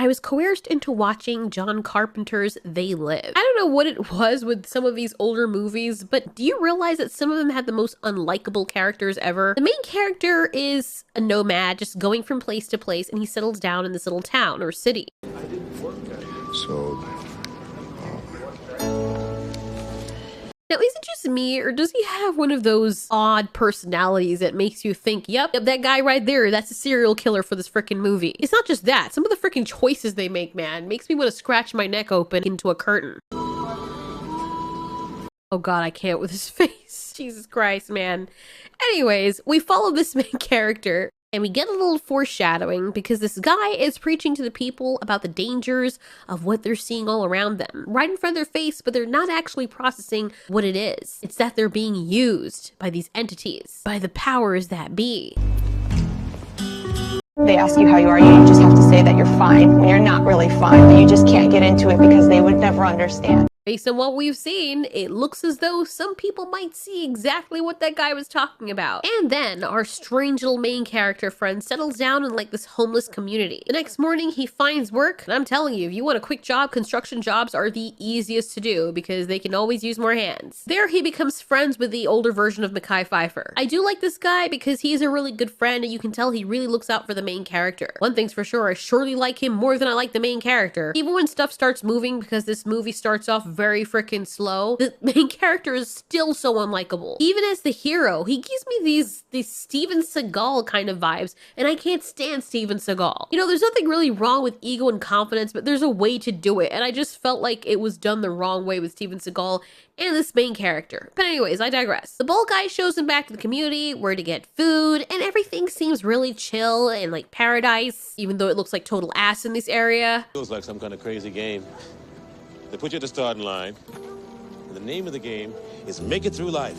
I was coerced into watching John Carpenter's They Live. I don't know what it was with some of these older movies, but do you realize that some of them had the most unlikable characters ever? The main character is a nomad just going from place to place, and he settles down in this little town or city. So, Now, is it just me, or does he have one of those odd personalities that makes you think, yep, that guy right there, that's a serial killer for this freaking movie? It's not just that. Some of the freaking choices they make, man, makes me want to scratch my neck open into a curtain. Oh God, I can't with his face. Jesus Christ, man. Anyways, we follow this main character, and we get a little foreshadowing because this guy is preaching to the people about the dangers of what they're seeing all around them, right in front of their face, but they're not actually processing what it is. It's that they're being used by these entities, by the powers that be. They ask you how you are, you just have to say that you're fine when you're not really fine, but you just can't get into it because they would never understand. Based on what we've seen, it looks as though some people might see exactly what that guy was talking about. And then our strange little main character friend settles down in like this homeless community. The next morning he finds work, and I'm telling you, if you want a quick job, construction jobs are the easiest to do because they can always use more hands. There he becomes friends with the older version of Mekhi Phifer. I do like this guy because he's a really good friend, and you can tell he really looks out for the main character. One thing's for sure, I surely like him more than I like the main character. Even when stuff starts moving, because this movie starts off very freaking slow, the main character is still so unlikable. Even as the hero, he gives me these Steven Seagal kind of vibes, and I can't stand Steven Seagal. You know, there's nothing really wrong with ego and confidence, but there's a way to do it, and I just felt like it was done the wrong way with Steven Seagal and this main character. But anyways, I digress. The bald guy shows him back to the community where to get food, and everything seems really chill and like paradise, even though it looks like total ass in this area. Feels like some kind of crazy game. They put you at the starting line, and the name of the game is Make It Through Life.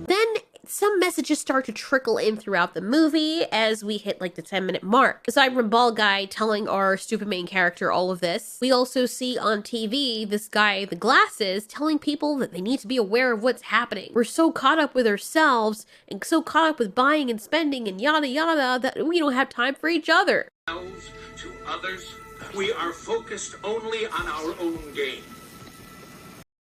Then some messages start to trickle in throughout the movie as we hit like the 10-minute mark. Aside from bald guy telling our stupid main character all of this, we also see on TV this guy, the glasses, telling people that they need to be aware of what's happening. We're so caught up with ourselves and so caught up with buying and spending and yada yada that we don't have time for each other. To others, we are focused only on our own gain.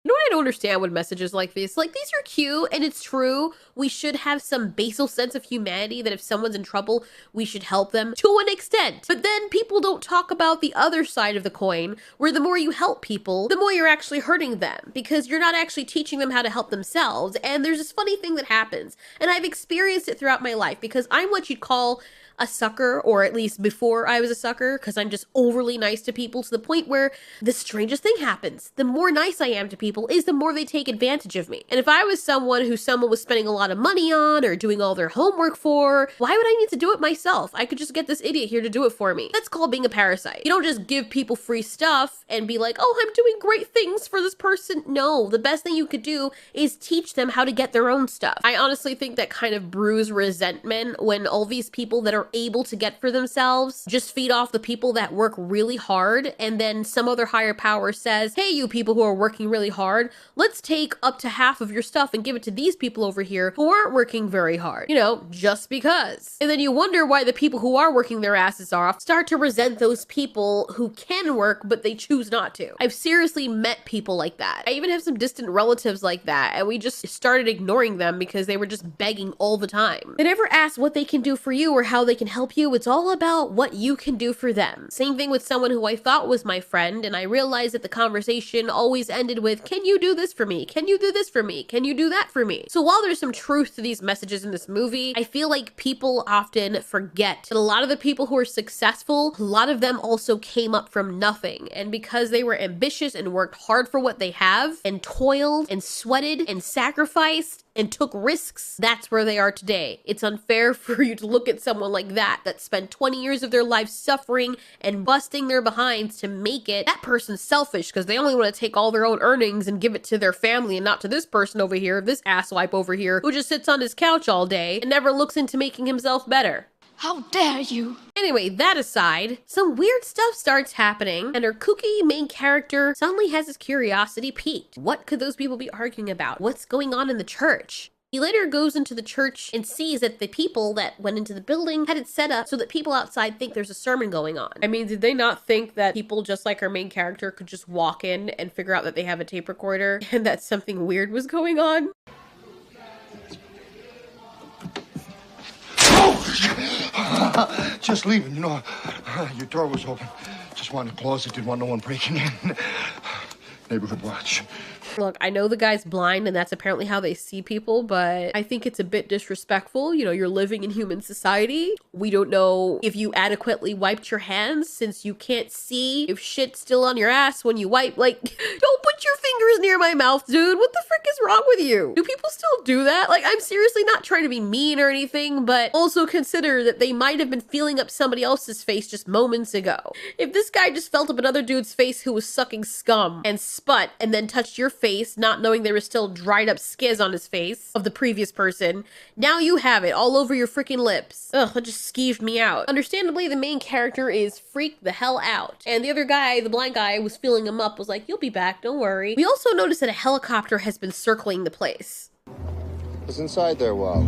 You know what I don't understand with messages like this? Like, these are cute, and it's true. We should have some basal sense of humanity that if someone's in trouble, we should help them to an extent. But then people don't talk about the other side of the coin, where the more you help people, the more you're actually hurting them, because you're not actually teaching them how to help themselves. And there's this funny thing that happens, and I've experienced it throughout my life, because I'm what you'd call a sucker, or at least before I was a sucker, because I'm just overly nice to people to the point where the strangest thing happens. The more nice I am to people is the more they take advantage of me. And if I was someone who someone was spending a lot of money on or doing all their homework for, why would I need to do it myself? I could just get this idiot here to do it for me. That's called being a parasite. You don't just give people free stuff and be like, oh, I'm doing great things for this person. No, the best thing you could do is teach them how to get their own stuff. I honestly think that kind of brews resentment when all these people that are able to get for themselves just feed off the people that work really hard, and then some other higher power says, hey, you people who are working really hard, let's take up to half of your stuff and give it to these people over here who aren't working very hard, you know, just because. And then you wonder why the people who are working their asses off start to resent those people who can work but they choose not to. I've seriously met people like that. I even have some distant relatives like that, and we just started ignoring them because they were just begging all the time. They never asked what they can do for you or how they can help you. It's all about what you can do for them. Same thing with someone who I thought was my friend, and I realized that the conversation always ended with, can you do this for me? Can you do this for me? Can you do that for me? So while there's some truth to these messages in this movie, I feel like people often forget that a lot of the people who are successful, a lot of them also came up from nothing. And because they were ambitious and worked hard for what they have, and toiled and sweated and sacrificed and took risks, that's where they are today. It's unfair for you to look at someone like that spent 20 years of their life suffering and busting their behinds to make it. That person's selfish because they only want to take all their own earnings and give it to their family and not to this person over here, this asswipe over here, who just sits on his couch all day and never looks into making himself better. How dare you? Anyway, that aside, some weird stuff starts happening, and our kooky main character suddenly has his curiosity piqued. What could those people be arguing about? What's going on in the church? He later goes into the church and sees that the people that went into the building had it set up so that people outside think there's a sermon going on. I mean, did they not think that people just like our main character could just walk in and figure out that they have a tape recorder and that something weird was going on? Just leaving, you know. Your door was open. Just wanted to close it. Didn't want no one breaking in. Neighborhood watch. Look, I know the guy's blind and that's apparently how they see people, but I think it's a bit disrespectful. You know, you're living in human society. We don't know if you adequately wiped your hands since you can't see if shit's still on your ass when you wipe. Like, don't put your fingers near my mouth, dude. What the frick is wrong with you? Do people still do that? Like, I'm seriously not trying to be mean or anything, but also consider that they might have been feeling up somebody else's face just moments ago. If this guy just felt up another dude's face who was sucking scum and sput and then touched your face, not knowing there was still dried up skiz on his face of the previous person, now you have it all over your freaking lips. Ugh, that just skeeved me out. Understandably, the main character is freaked the hell out. And the other guy, the blind guy, was feeling him up, was like, you'll be back, don't worry. We also noticed that a helicopter has been circling the place. What's inside there, Wild?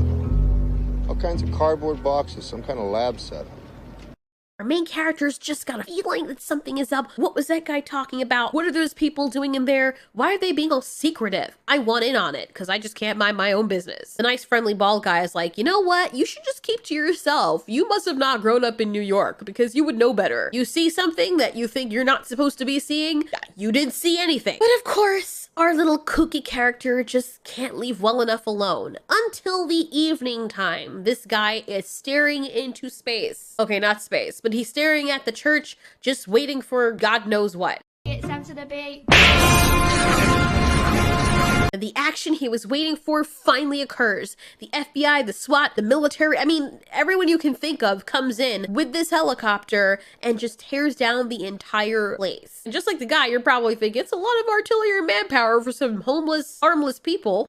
All kinds of cardboard boxes, some kind of lab setup. Our main character's just got a feeling that something is up. What was that guy talking about? What are those people doing in there? Why are they being all secretive? I want in on it, because I just can't mind my own business. The nice friendly bald guy is like, you know what? You should just keep to yourself. You must have not grown up in New York, because you would know better. You see something that you think you're not supposed to be seeing? You didn't see anything. But of course, our little kooky character just can't leave well enough alone. Until the evening time, this guy is staring into space. Okay, not space, but he's staring at the church, just waiting for God knows what. It's time to the beat. And the action he was waiting for finally occurs. The FBI, the SWAT, the military, I mean, everyone you can think of comes in with this helicopter and just tears down the entire place. And just like the guy, you're probably thinking, it's a lot of artillery and manpower for some homeless, harmless people.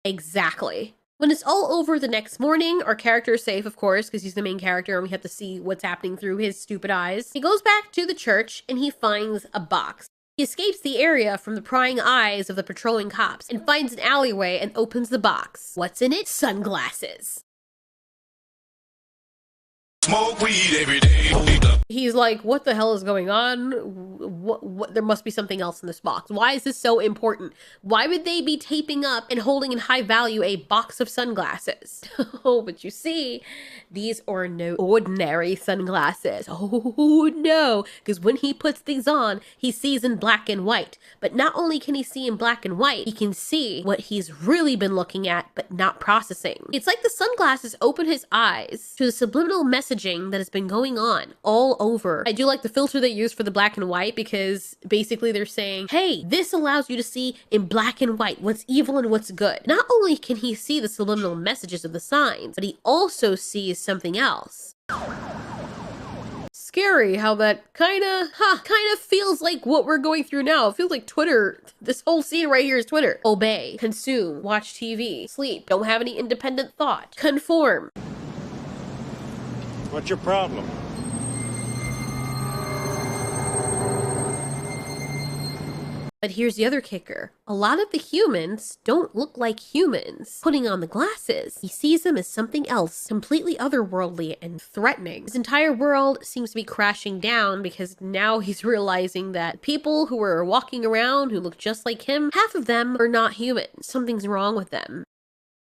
Exactly. When it's all over the next morning, our character is safe, of course, because he's the main character and we have to see what's happening through his stupid eyes. He goes back to the church and he finds a box. He escapes the area from the prying eyes of the patrolling cops and finds an alleyway and opens the box. What's in it? Sunglasses. Smoke weed every day. He's like, what the hell is going on? What? There must be something else in this box. Why is this so important? Why would they be taping up and holding in high value a box of sunglasses? Oh, but you see, these are no ordinary sunglasses. Oh no, because when he puts these on, he sees in black and white. But not only can he see in black and white, he can see what he's really been looking at, but not processing. It's like the sunglasses open his eyes to the subliminal messaging that has been going on all over. I do like the filter they use for the black and white because basically they're saying, hey, this allows you to see in black and white what's evil and what's good. Not only can he see the subliminal messages of the signs, but he also sees something else. Scary how that kind of feels like what we're going through now. It feels like Twitter. This whole scene right here is Twitter. Obey, consume, watch TV, sleep, don't have any independent thought, conform. What's your problem? But here's the other kicker. A lot of the humans don't look like humans. Putting on the glasses, he sees them as something else, completely otherworldly and threatening. His entire world seems to be crashing down because now he's realizing that people who are walking around who look just like him, half of them are not human. Something's wrong with them.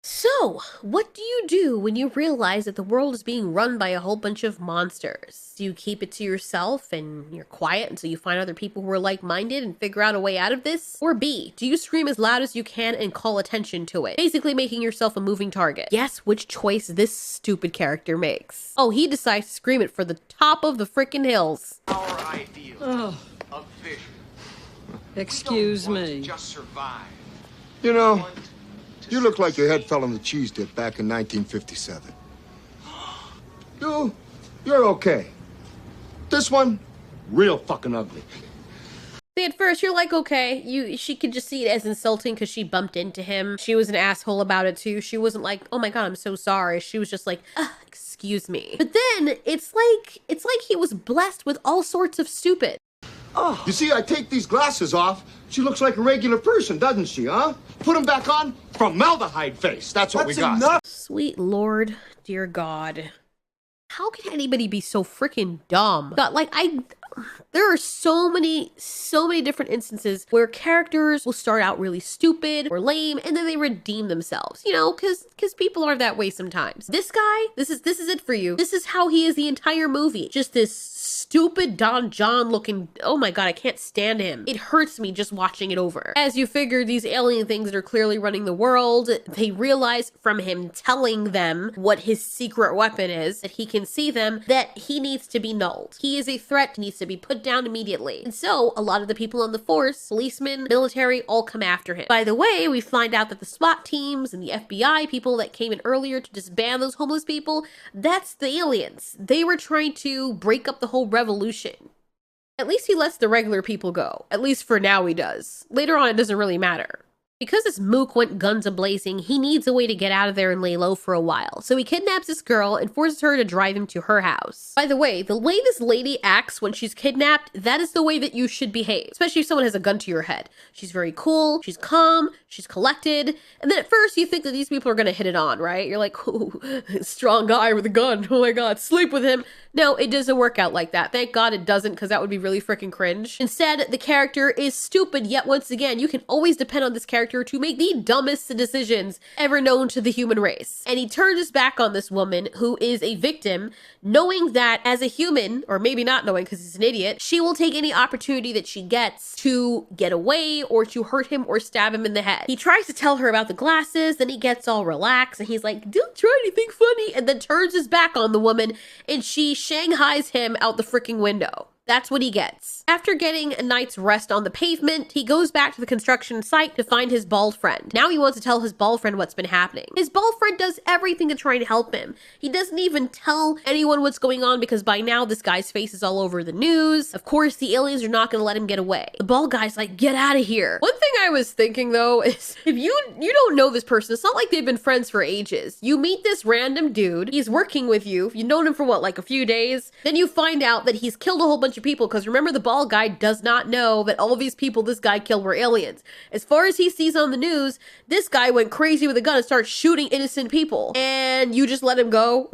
So, what do you do when you realize that the world is being run by a whole bunch of monsters? Do you keep it to yourself and you're quiet until you find other people who are like-minded and figure out a way out of this? Or B, do you scream as loud as you can and call attention to it, basically making yourself a moving target? Guess which choice this stupid character makes. Oh, he decides to scream it for the top of the frickin' hills. Our ideal of vision. Excuse me. Just survive. You know, you look like your head fell on the cheese dip back in 1957. You're okay. This one, real fucking ugly. See, at first you're like, okay, she could just see it as insulting because she bumped into him. She was an asshole about it too. She wasn't like, oh my God, I'm so sorry. She was just like, excuse me. But then it's like he was blessed with all sorts of stupid. You see, I take these glasses off. She looks like a regular person, doesn't she, huh? Put them back on. Formaldehyde face. That's what we got. Enough. Sweet Lord, dear God. How can anybody be so freaking dumb? God, like, there are so many different instances where characters will start out really stupid or lame and then they redeem themselves, you know, because people are that way sometimes. This guy, this is it for you. This is how he is the entire movie. Just this stupid Don John looking, oh my God, I can't stand him. It hurts me just watching it over. As you figure, these alien things that are clearly running the world, they realize from him telling them what his secret weapon is, that he can see them, that he needs to be nulled. He is a threat, needs to be put down immediately. And so a lot of the people on the force, policemen, military, all come after him. By the way, we find out that the SWAT teams and the FBI people that came in earlier to disband those homeless people, that's the aliens. They were trying to break up the whole revolution. At least he lets the regular people go. At least for now he does. Later on it doesn't really matter. Because this mook went guns a-blazing, he needs a way to get out of there and lay low for a while. So he kidnaps this girl and forces her to drive him to her house. By the way, the way this lady acts when she's kidnapped, that is the way that you should behave. Especially if someone has a gun to your head. She's very cool, she's calm, she's collected. And then at first you think that these people are gonna hit it on, right? You're like, ooh, strong guy with a gun. Oh my God, sleep with him. No, it doesn't work out like that. Thank God it doesn't, because that would be really freaking cringe. Instead, the character is stupid, yet once again, you can always depend on this character to make the dumbest decisions ever known to the human race. And he turns his back on this woman who is a victim, knowing that as a human, or maybe not knowing because he's an idiot, she will take any opportunity that she gets to get away or to hurt him or stab him in the head. He tries to tell her about the glasses, then he gets all relaxed and he's like, don't try anything funny, and then turns his back on the woman and she shanghais him out the freaking window. That's what he gets. After getting a night's rest on the pavement, he goes back to the construction site to find his bald friend. Now he wants to tell his bald friend what's been happening. His bald friend does everything to try and help him. He doesn't even tell anyone what's going on because by now this guy's face is all over the news. Of course, the aliens are not going to let him get away. The bald guy's like, get out of here. One thing I was thinking though is if you don't know this person, it's not like they've been friends for ages. You meet this random dude, he's working with you, you've known him for what, like a few days? Then you find out that he's killed a whole bunch of people, because remember, the bald guy does not know that all of these people this guy killed were aliens. As far as he sees on the news, this guy went crazy with a gun and started shooting innocent people, and you just let him go.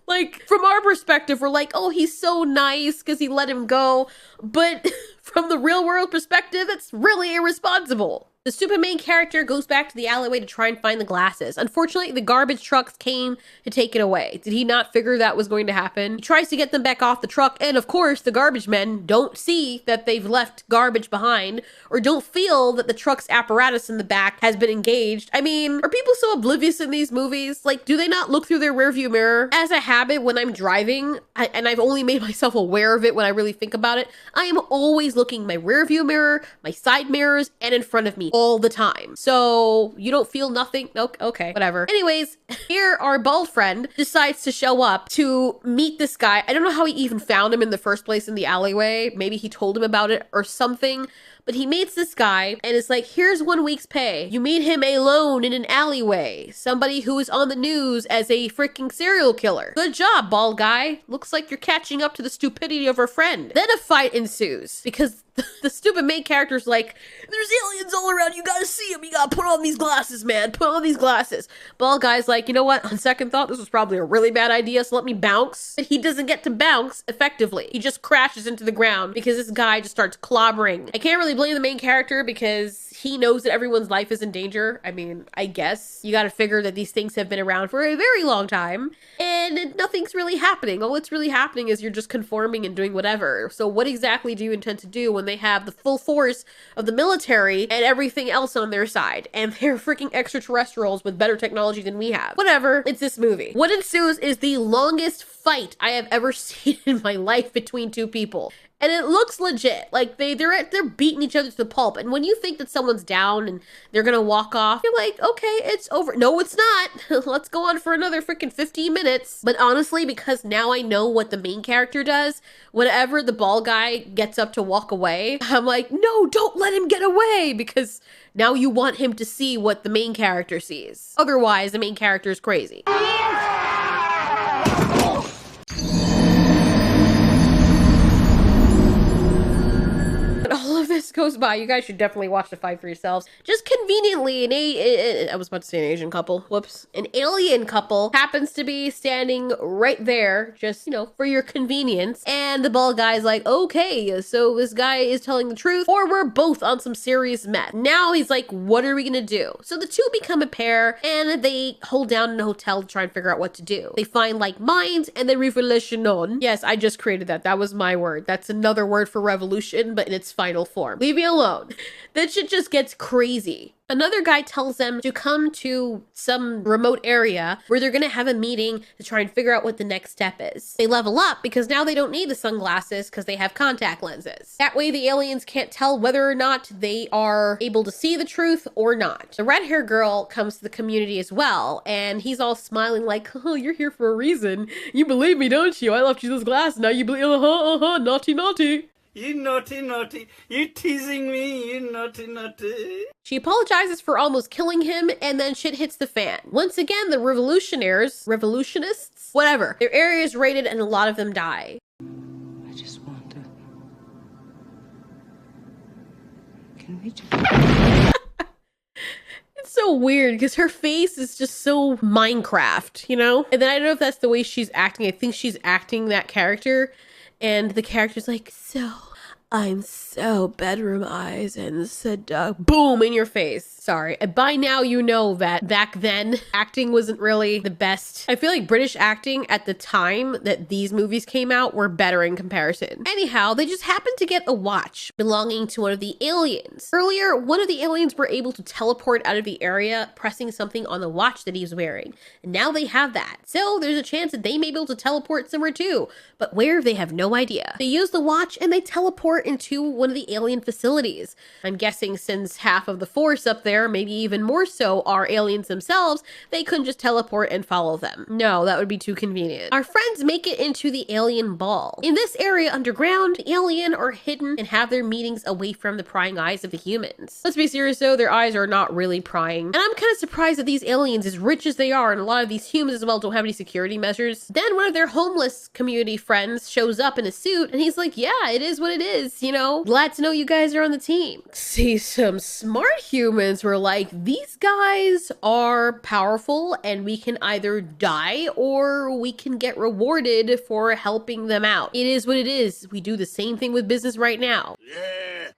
Like, from our perspective, we're like, oh, he's so nice because he let him go, but from the real world perspective, it's really irresponsible. The stupid main character goes back to the alleyway to try and find the glasses. Unfortunately, the garbage trucks came to take it away. Did he not figure that was going to happen? He tries to get them back off the truck, and of course, the garbage men don't see that they've left garbage behind, or don't feel that the truck's apparatus in the back has been engaged. I mean, are people so oblivious in these movies? Like, do they not look through their rearview mirror? As a habit, when I'm driving, and I've only made myself aware of it when I really think about it, I am always looking my rearview mirror, my side mirrors, and in front of me all the time. So you don't feel nothing? Okay, whatever. Anyways, here our bald friend decides to show up to meet this guy. I don't know how he even found him in the first place in the alleyway. Maybe he told him about it or something. But he meets this guy and it's like, here's 1 week's pay. You meet him alone in an alleyway. Somebody who is on the news as a freaking serial killer. Good job, bald guy. Looks like you're catching up to the stupidity of our friend. Then a fight ensues because the stupid main character's like, there's aliens all around. You gotta see them. You gotta put on these glasses, man. Put on these glasses. Bald guy's like, you know what? On second thought, this was probably a really bad idea, so let me bounce. But he doesn't get to bounce effectively. He just crashes into the ground because this guy just starts clobbering. I can't really blame the main character because he knows that everyone's life is in danger. I mean, I guess you gotta figure that these things have been around for a very long time and nothing's really happening. All that's really happening is you're just conforming and doing whatever. So what exactly do you intend to do when they have the full force of the military and everything else on their side? And they're freaking extraterrestrials with better technology than we have. Whatever, it's this movie. What ensues is the longest fight I have ever seen in my life between two people. And it looks legit. Like they're beating each other to the pulp. And when you think that someone's down and they're gonna walk off, you're like, okay, it's over. No, it's not. Let's go on for another freaking 15 minutes. But honestly, because now I know what the main character does, whenever the bald guy gets up to walk away, I'm like, no, don't let him get away, because now you want him to see what the main character sees. Otherwise, the main character is crazy. goes by. You guys should definitely watch the fight for yourselves. Just conveniently, I was about to say an Asian couple. Whoops. An alien couple happens to be standing right there, just, you know, for your convenience. And the bald guy's like, okay, so this guy is telling the truth, or we're both on some serious meth. Now he's like, what are we gonna do? So the two become a pair, and they hold down in a hotel to try and figure out what to do. They find like minds, and then revolution on. Yes, I just created that. That was my word. That's another word for revolution, but in its final form. Leave me alone. That shit just gets crazy. Another guy tells them to come to some remote area where they're gonna have a meeting to try and figure out what the next step is. They level up because now they don't need the sunglasses because they have contact lenses. That way the aliens can't tell whether or not they are able to see the truth or not. The red hair girl comes to the community as well, and he's all smiling like, oh, you're here for a reason. You believe me, don't you? I left you those glasses. Now you believe, naughty, naughty. You naughty, naughty. You teasing me, you naughty, naughty. She apologizes for almost killing him, and then shit hits the fan. Once again, the revolutionists, whatever, their area is raided and a lot of them die. I just want to... Can we just... It's so weird because her face is just so Minecraft, you know? And then I don't know if that's the way she's acting. I think she's acting that character. And the character's like, so, I'm so bedroom eyes and seduct. Boom, in your face. Sorry. By now you know that back then, acting wasn't really the best. I feel like British acting at the time that these movies came out were better in comparison. Anyhow, they just happened to get a watch belonging to one of the aliens. Earlier, one of the aliens were able to teleport out of the area, pressing something on the watch that he was wearing. And now they have that. So there's a chance that they may be able to teleport somewhere too. But where, they have no idea. They use the watch and they teleport into one of the alien facilities. I'm guessing since half of the force up there, maybe even more so, are aliens themselves, they couldn't just teleport and follow them. No, that would be too convenient. Our friends make it into the alien ball. In this area underground, the alien are hidden and have their meetings away from the prying eyes of the humans. Let's be serious though, their eyes are not really prying. And I'm kind of surprised that these aliens, as rich as they are, and a lot of these humans as well, don't have any security measures. Then one of their homeless community friends shows up in a suit and he's like, yeah, it is what it is, you know? Glad to know you guys are on the team. See, some smart humans were like, these guys are powerful and we can either die or we can get rewarded for helping them out. It is what it is. We do the same thing with business right now. Yeah.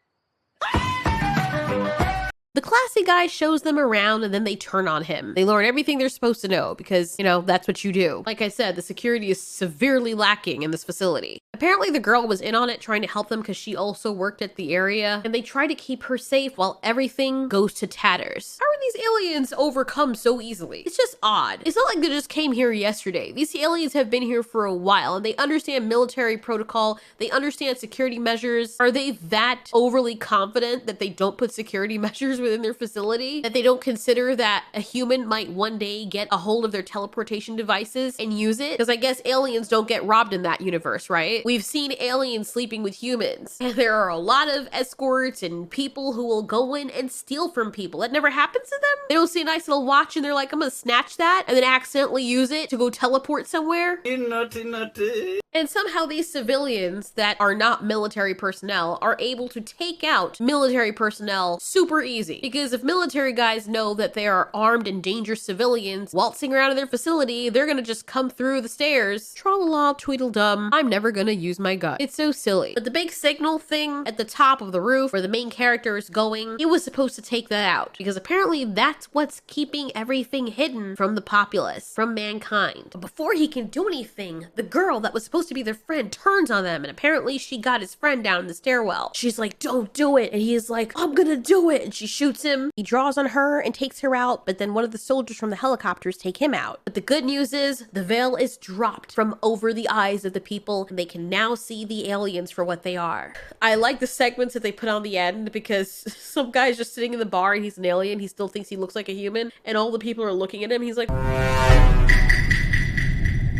The classy guy shows them around and then they turn on him. They learn everything they're supposed to know because, you know, that's what you do. Like I said, the security is severely lacking in this facility. Apparently the girl was in on it trying to help them because she also worked at the area, and they try to keep her safe while everything goes to tatters. How are these aliens overcome so easily? It's just odd. It's not like they just came here yesterday. These aliens have been here for a while and they understand military protocol. They understand security measures. Are they that overly confident that they don't put security measures within their facility? That they don't consider that a human might one day get a hold of their teleportation devices and use it? Because I guess aliens don't get robbed in that universe, right? We've seen aliens sleeping with humans. And there are a lot of escorts and people who will go in and steal from people. That never happens to them. They don't see a nice little watch and they're like, I'm gonna snatch that, and then accidentally use it to go teleport somewhere. You naughty, naughty. And somehow these civilians that are not military personnel are able to take out military personnel super easy. Because if military guys know that they are armed and dangerous civilians waltzing around in their facility, they're gonna just come through the stairs. Tra-la-la, tweedledum, I'm never gonna use my gun. It's so silly. But the big signal thing at the top of the roof where the main character is going, it was supposed to take that out. Because apparently that's what's keeping everything hidden from the populace, from mankind. But before he can do anything, the girl that was supposed to be their friend turns on them, and apparently she got his friend down in the stairwell. She's like, don't do it, and he's like, I'm gonna do it, and she shoots him. He draws on her and takes her out, but then one of the soldiers from the helicopters take him out. But the good news is the veil is dropped from over the eyes of the people, and they can now see the aliens for what they are. I like the segments that they put on the end because some guy's just sitting in the bar and he's an alien, he still thinks he looks like a human, and all the people are looking at him, he's like,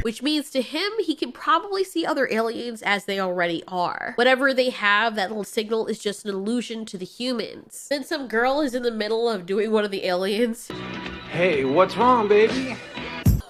which means to him, he can probably see other aliens as they already are. Whatever they have, that little signal is just an illusion to the humans. Then some girl is in the middle of doing one of the aliens. Hey, what's wrong, baby?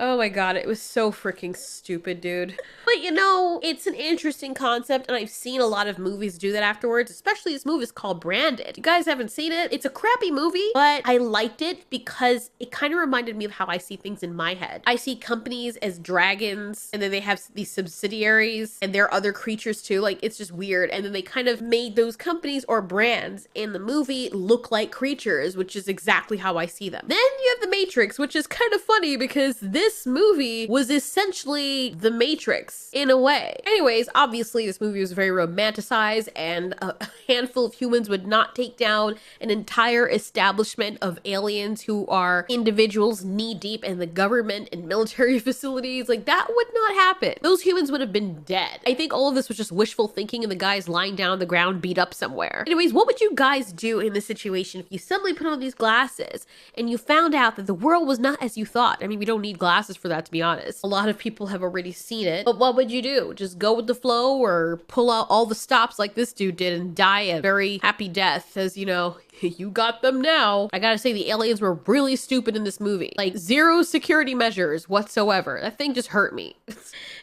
Oh my god, it was so freaking stupid, dude. But you know, it's an interesting concept, and I've seen a lot of movies do that afterwards, especially this movie is called Branded. You guys haven't seen it? It's a crappy movie, but I liked it because it kind of reminded me of how I see things in my head. I see companies as dragons, and then they have these subsidiaries, and they're other creatures too. Like, it's just weird. And then they kind of made those companies or brands in the movie look like creatures, which is exactly how I see them. Then you have The Matrix, which is kind of funny because this movie was essentially The Matrix in a way. Anyways, obviously this movie was very romanticized, and a handful of humans would not take down an entire establishment of aliens who are individuals knee deep in the government and military facilities. Like, that would not happen. Those humans would have been dead. I think all of this was just wishful thinking and the guys lying down on the ground beat up somewhere. Anyways, what would you guys do in this situation if you suddenly put on these glasses and you found out that the world was not as you thought? I mean, we don't need glasses for that, to be honest. A lot of people have already seen it, but what would you do? Just go with the flow, or pull out all the stops like this dude did and die a very happy death, as you know, you got them now. I gotta say, the aliens were really stupid in this movie. Like, zero security measures whatsoever. That thing just hurt me.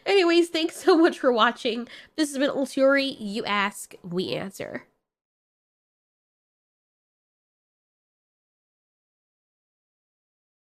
Anyways, thanks so much for watching. This has been Ultiori. You ask, we answer.